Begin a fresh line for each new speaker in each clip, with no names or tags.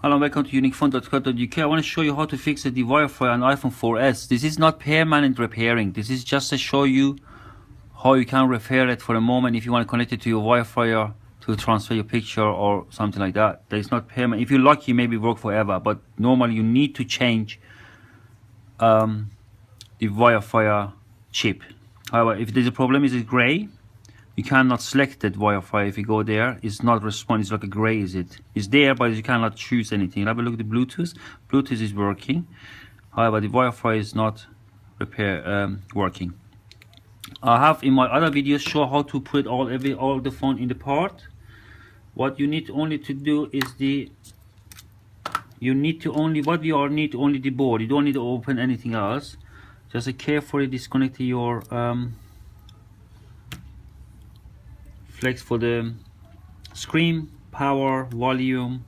Hello, welcome to uniquephone.co.uk. I want to show you how to fix the Wi-Fi on iPhone 4S. This is not permanent repairing. This is just to show you how you can repair it for a moment if you want to connect it to your Wi-Fi or to transfer your picture or something like that. It's not permanent. If you're lucky, maybe work forever, but normally you need to change the Wi-Fi chip. However, if there's a problem, is it gray? You cannot select that Wi-Fi. If you go there, it's not responding. It's like a gray. It's there, but you cannot choose anything. Have a look at the Bluetooth. Bluetooth is working. However, the Wi-Fi is not working. I have in my other videos show how to put all the phone in the part. What you need only to do is the board. You don't need to open anything else. Just carefully disconnect your flex for the screen, power, volume,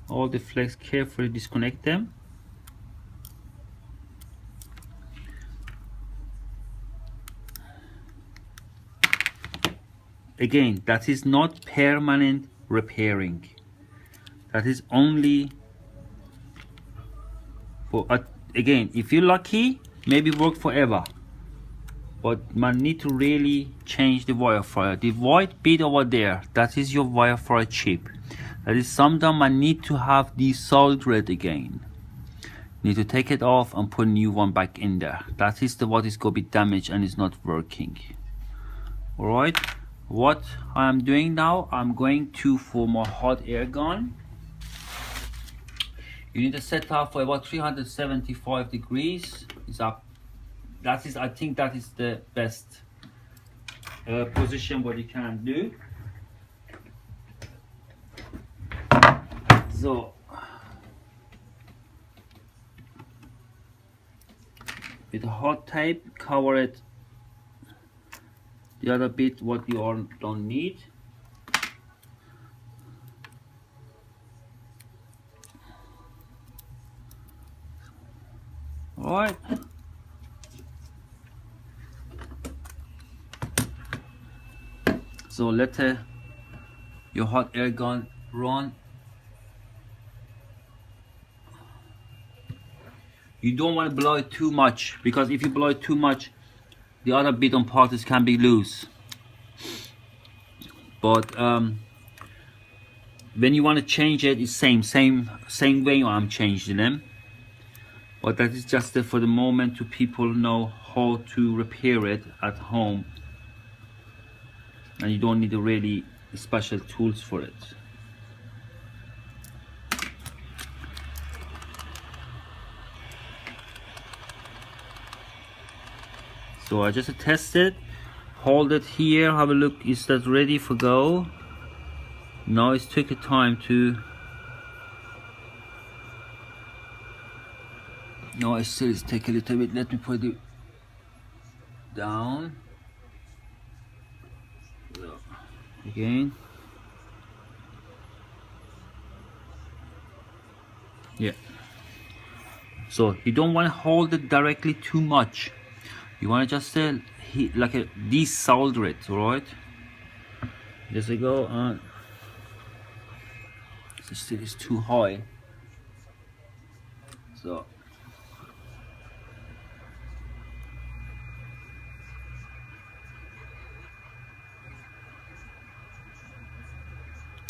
all the flex. Carefully disconnect them. Again, that is not permanent repairing. That is only for again, if you're lucky, maybe work forever. But man need to really change the Wi-Fi. The white bit over there, that is your Wi-Fi chip. That is sometimes man need to have desoldered again. Need to take it off and put a new one back in there. That is what is going to be damaged and is not working. Alright, what I'm doing now, I'm going to for my hot air gun. You need to set up for about 375 degrees. It's up. That is, I think that is the best position what you can do. So with a hot tape, cover it. The other bit what you all don't need. All right. So let your hot air gun run. You don't want to blow it too much, because if you blow it too much, the other bit on parts can be loose. But when you want to change it, it's same way I'm changing them. But that is just for the moment to people know how to repair it at home. And you don't need really special tools for it. So I just test it, hold it here, have a look, is that ready for go? Now it's took a time to, no, it still take a little bit. Let me put it down. Again, yeah. So you don't want to hold it directly too much. You want to just like a desolder it, right? Just go on. So still is too high. So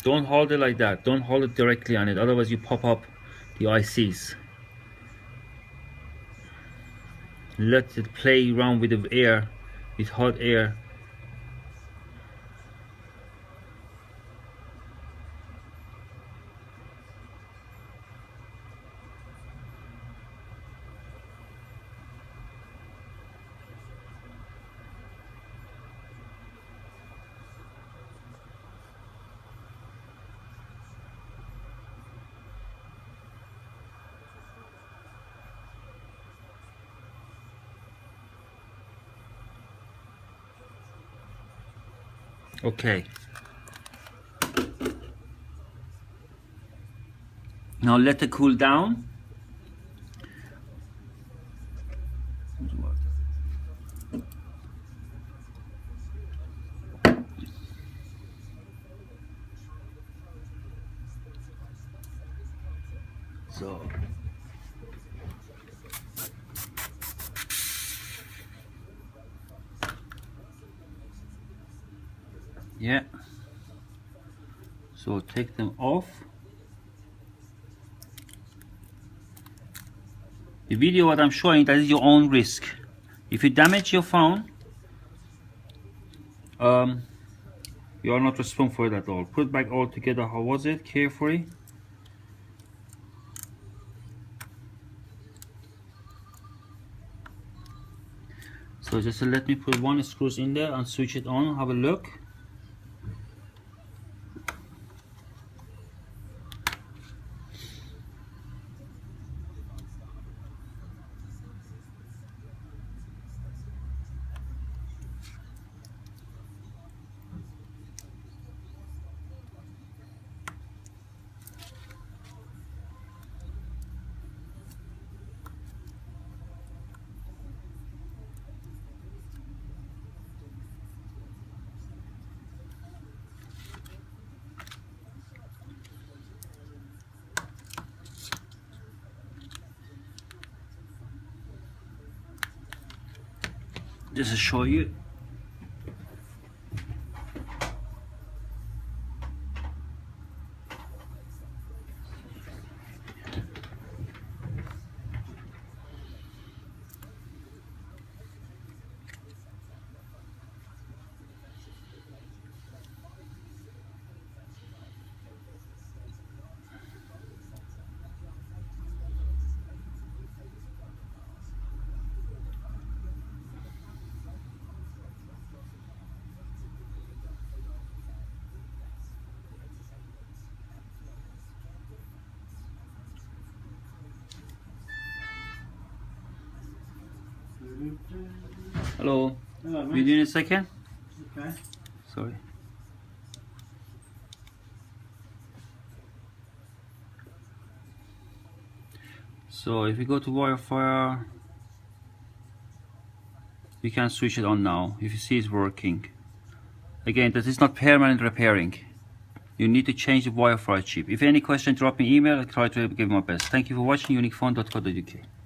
don't hold it like that. Don't hold it directly on it, otherwise you pop up the ICs. Let it play around with the air, with hot air. Okay. Now let it cool down. So yeah, so take them off. The video what I'm showing, that is your own risk. If you damage your phone, you are not responsible for it at all. Put back all together. How was it? Carefully. So just let me put one screws in there and switch it on. Have a look. Just to show you. Hello.
Hello, mate.
We do in a second.
Okay.
Sorry. So if we go to Wi-Fi, you can switch it on now. If you see it's working. Again, that is not permanent repairing. You need to change the Wi-Fi chip. If any question, drop me email. I'll try to give my best. Thank you for watching uniquephone.co.uk.